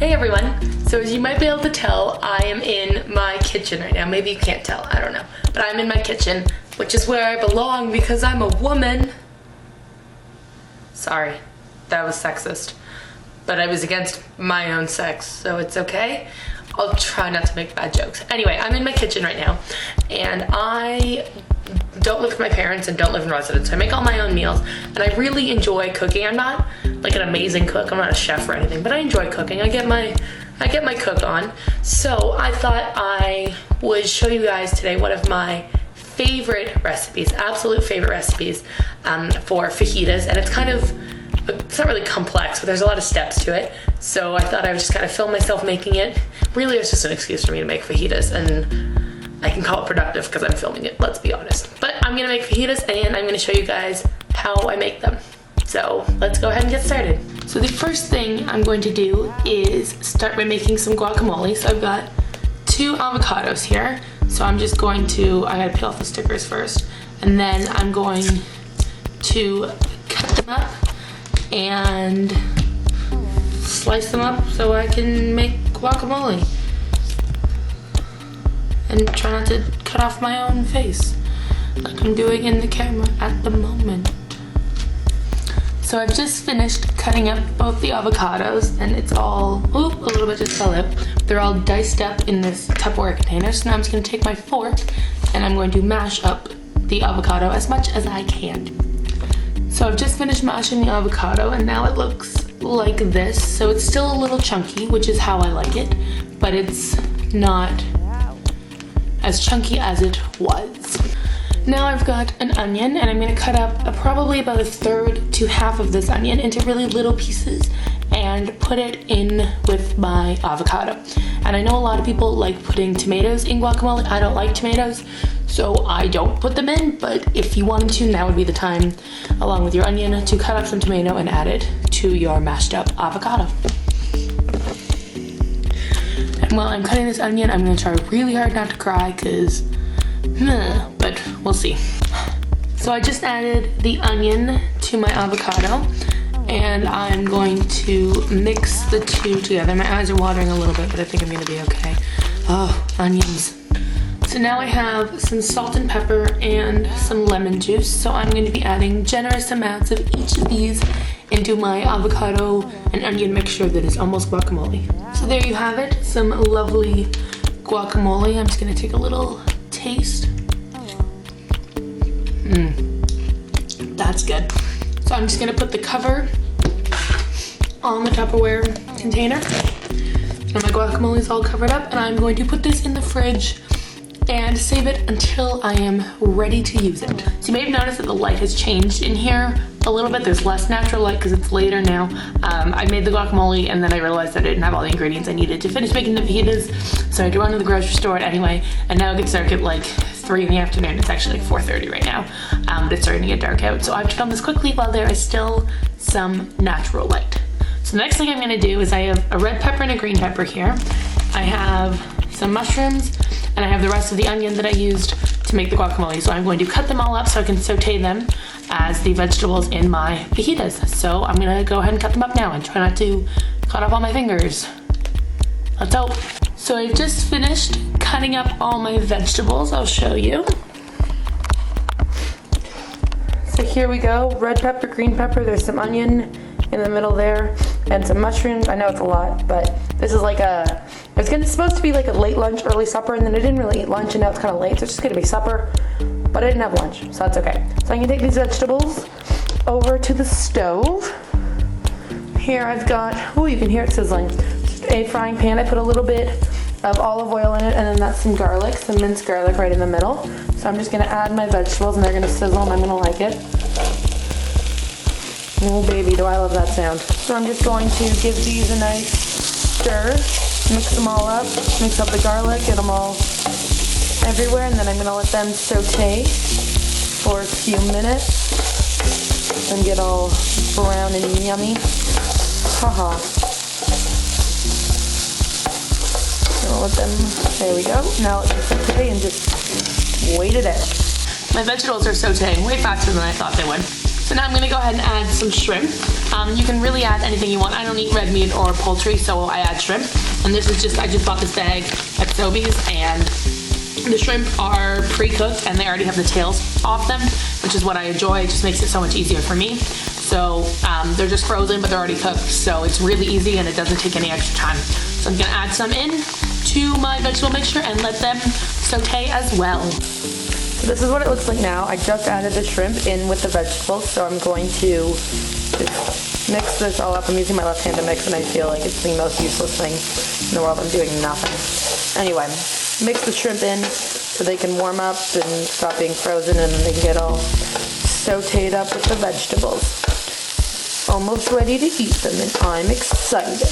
Hey everyone, so as you might be able to tell, I am in my kitchen right now. Maybe you can't tell, I don't know. But I'm in my kitchen, which is where I belong because I'm a woman. Sorry, that was sexist. But I was against my own sex, so it's okay. I'll try not to make bad jokes. Anyway, I'm in my kitchen right now, and I don't live with my parents and don't live in residence. So I make all my own meals, and I really enjoy cooking. I'm not like an amazing cook. I'm not a chef or anything, but I enjoy cooking. I get my cook on. So I thought I would show you guys today one of my favorite recipes, absolute favorite recipes for fajitas, and it's not really complex, but there's a lot of steps to it. So I thought I would just kind of film myself making it. Really, it's just an excuse for me to make fajitas, and I can call it productive because I'm filming it, let's be honest. But I'm gonna make fajitas and I'm gonna show you guys how I make them. So let's go ahead and get started. So the first thing I'm going to do is start by making some guacamole. So I've got 2 avocados here. So I'm just going to, I gotta peel off the stickers first. And then I'm going to cut them up and slice them up so I can make guacamole. And try not to cut off my own face like I'm doing in the camera at the moment. So I've just finished cutting up both the avocados, and it's all, a little bit just fell out. They're all diced up in this Tupperware container. So now I'm just gonna take my fork and I'm going to mash up the avocado as much as I can. So I've just finished mashing the avocado and now it looks like this. So it's still a little chunky, which is how I like it, but it's not as chunky as it was. Now I've got an onion, and I'm gonna cut up probably about 1/3 to half of this onion into really little pieces and put it in with my avocado. And I know a lot of people like putting tomatoes in guacamole. I don't like tomatoes, so I don't put them in, but if you wanted to, now would be the time, along with your onion, to cut up some tomato and add it to your mashed up avocado. While I'm cutting this onion, I'm gonna try really hard not to cry because, but we'll see. So I just added the onion to my avocado and I'm going to mix the two together. My eyes are watering a little bit, but I think I'm gonna be okay. Oh, onions. So now I have some salt and pepper and some lemon juice. So I'm going to be adding generous amounts of each of these into my avocado and onion mixture that is almost guacamole. So there you have it, some lovely guacamole. I'm just gonna take a little taste. That's good. So I'm just gonna put the cover on the Tupperware container. And my guacamole is all covered up, and I'm going to put this in the fridge and save it until I am ready to use it. So you may have noticed that the light has changed in here a little bit. There's less natural light because it's later now. I made the guacamole and then I realized that I didn't have all the ingredients I needed to finish making the fajitas. So I had to run to the grocery store anyway, and now it gets dark at like 3 in the afternoon. It's actually like 4:30 right now, but it's starting to get dark out. So I have to film this quickly while there is still some natural light. So the next thing I'm gonna do is I have a red pepper and a green pepper here. I have some mushrooms, and I have the rest of the onion that I used to make the guacamole. So I'm going to cut them all up so I can saute them as the vegetables in my fajitas. So I'm gonna go ahead and cut them up now and try not to cut off all my fingers. Let's hope. So I just finished cutting up all my vegetables. I'll show you. So here we go, red pepper, green pepper, there's some onion in the middle there, and some mushrooms. I know it's a lot, but this is like it's supposed to be like a late lunch, early supper, and then I didn't really eat lunch, and now it's kind of late, so it's just gonna be supper, but I didn't have lunch, so that's okay. So I'm gonna take these vegetables over to the stove. Here I've got, you can hear it sizzling, just a frying pan. I put a little bit of olive oil in it, and then that's some garlic, some minced garlic right in the middle. So I'm just gonna add my vegetables, and they're gonna sizzle, and I'm gonna like it. Oh baby, do I love that sound. So I'm just going to give these a nice stir, mix them all up, mix up the garlic, get them all everywhere, and then I'm gonna let them saute for a few minutes and get all brown and yummy. Haha. I'll let them, there we go. Now let them saute and just wait it out. My vegetables are sauteing way faster than I thought they would. So now I'm gonna go ahead and add some shrimp. You can really add anything you want. I don't eat red meat or poultry, so I add shrimp. And this is just, I just bought this bag at Sobeys, and the shrimp are pre-cooked and they already have the tails off them, which is what I enjoy. It just makes it so much easier for me. So they're just frozen, but they're already cooked. So it's really easy and it doesn't take any extra time. So I'm gonna add some in to my vegetable mixture and let them saute as well. So this is what it looks like now. I just added the shrimp in with the vegetables, so I'm going to just mix this all up. I'm using my left hand to mix, and I feel like it's the most useless thing in the world. I'm doing nothing. Anyway, mix the shrimp in so they can warm up and stop being frozen, and then they can get all sauteed up with the vegetables. Almost ready to eat them, and I'm excited.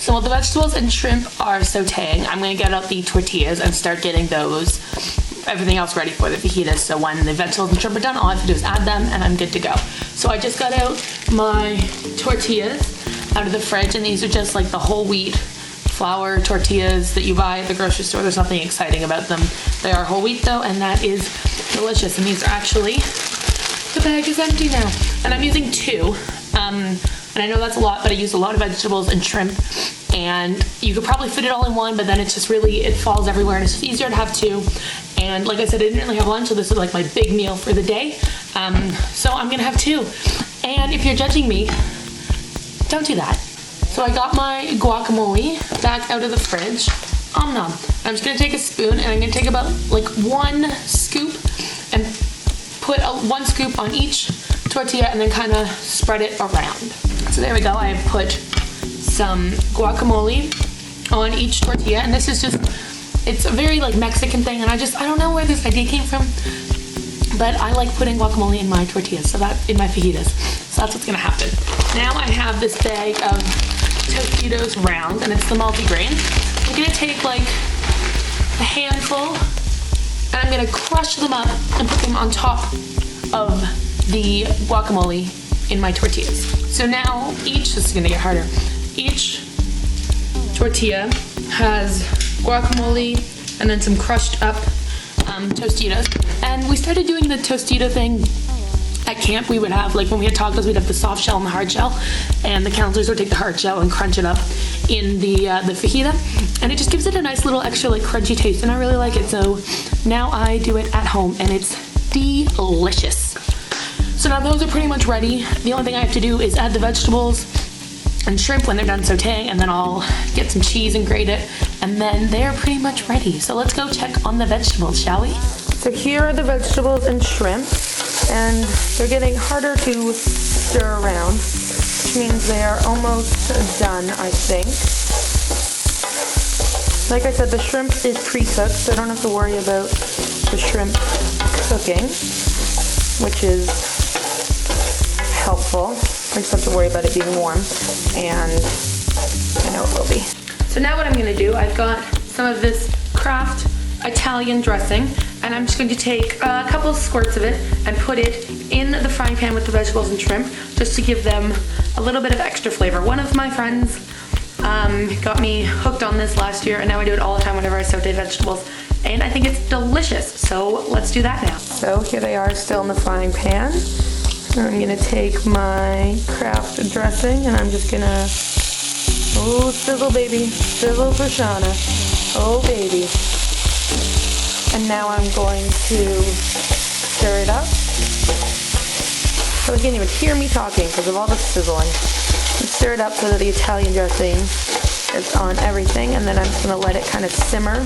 So while the vegetables and shrimp are sauteing, I'm gonna get out the tortillas and start getting everything else ready for the fajitas. So when the vegetables and shrimp are done, all I have to do is add them and I'm good to go. So I just got out my tortillas out of the fridge, and these are just like the whole wheat flour tortillas that you buy at the grocery store. There's nothing exciting about them. They are whole wheat though, and that is delicious. And these are actually, the bag is empty now. And I'm using 2. And I know that's a lot, but I use a lot of vegetables and shrimp, and you could probably fit it all in one, but then it's just really, it falls everywhere, and it's just easier to have 2. And like I said, I didn't really have lunch, so this is like my big meal for the day. So I'm gonna have 2. And if you're judging me, don't do that. So I got my guacamole back out of the fridge. Nom. I'm just gonna take a spoon, and I'm gonna take about like 1 scoop and put 1 scoop on each tortilla and then kind of spread it around. So there we go. I have put some guacamole on each tortilla, and this is just, it's a very like Mexican thing, and I don't know where this idea came from, but I like putting guacamole in my tortillas, so that, in my fajitas. So that's what's gonna happen. Now I have this bag of Tostitos round, and it's the multigrain. I'm gonna take like a handful, and I'm gonna crush them up and put them on top of the guacamole in my tortillas. So now this is gonna get harder. Each tortilla has guacamole and then some crushed up Tostitos. And we started doing the Tostito thing at camp. We would have, like when we had tacos, we'd have the soft shell and the hard shell, and the counselors would take the hard shell and crunch it up in the fajita, and it just gives it a nice little extra like crunchy taste, and I really like it. So now I do it at home, and it's delicious. So now those are pretty much ready. The only thing I have to do is add the vegetables and shrimp when they're done sauteing, and then I'll get some cheese and grate it, and then they're pretty much ready. So let's go check on the vegetables, shall we? So here are the vegetables and shrimp, and they're getting harder to stir around, which means they are almost done, I think. Like I said, the shrimp is pre-cooked, so I don't have to worry about the shrimp cooking, which is helpful. I just have to worry about it being warm, and I know it will be. So now what I'm gonna do, I've got some of this Kraft Italian dressing, and I'm just going to take a couple of squirts of it and put it in the frying pan with the vegetables and shrimp, just to give them a little bit of extra flavor. One of my friends got me hooked on this last year, and now I do it all the time whenever I saute vegetables, and I think it's delicious. So let's do that now. So here they are, still in the frying pan. I'm gonna take my Kraft dressing, and I'm just gonna, oh, sizzle baby, sizzle for Seana, oh baby. And now I'm going to stir it up. So you can't even hear me talking because of all the sizzling. And stir it up so that the Italian dressing is on everything, and then I'm just gonna let it kind of simmer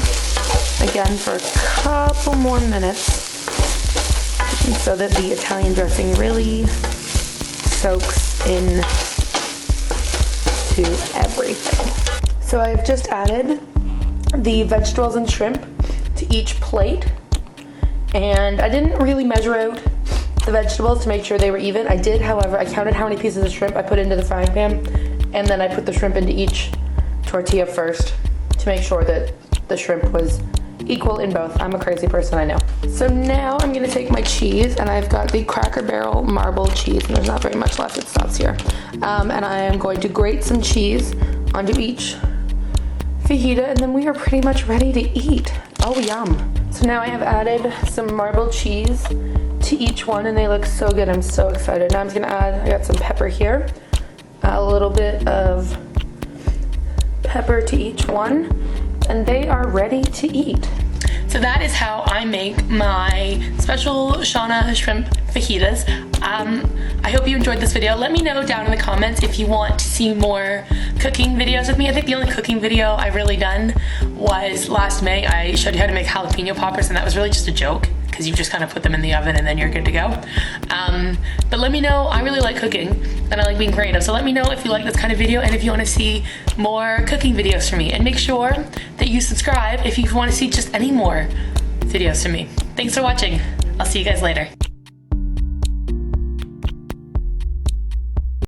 again for a couple more minutes, so that the Italian dressing really soaks in to everything. So I've just added the vegetables and shrimp to each plate, and I didn't really measure out the vegetables to make sure they were even. I did, however, I counted how many pieces of shrimp I put into the frying pan, and then I put the shrimp into each tortilla first to make sure that the shrimp was equal in both. I'm a crazy person, I know. So now I'm gonna take my cheese, and I've got the Cracker Barrel marble cheese, and there's not very much left, it stops here. And I am going to grate some cheese onto each fajita, and then we are pretty much ready to eat. Oh, yum. So now I have added some marble cheese to each one and they look so good. I'm so excited. Now I'm just gonna add, I got some pepper here. Add a little bit of pepper to each one and they are ready to eat. So that is how I make my special Seana shrimp fajitas. I hope you enjoyed this video. Let me know down in the comments if you want to see more cooking videos with me. I think the only cooking video I've really done was last May. I showed you how to make jalapeno poppers and that was really just a joke because you just kind of put them in the oven and then you're good to go. But let me know, I really like cooking and I like being creative. So let me know if you like this kind of video and if you want to see more cooking videos from me. And make sure that you subscribe if you want to see just any more videos from me. Thanks for watching. I'll see you guys later.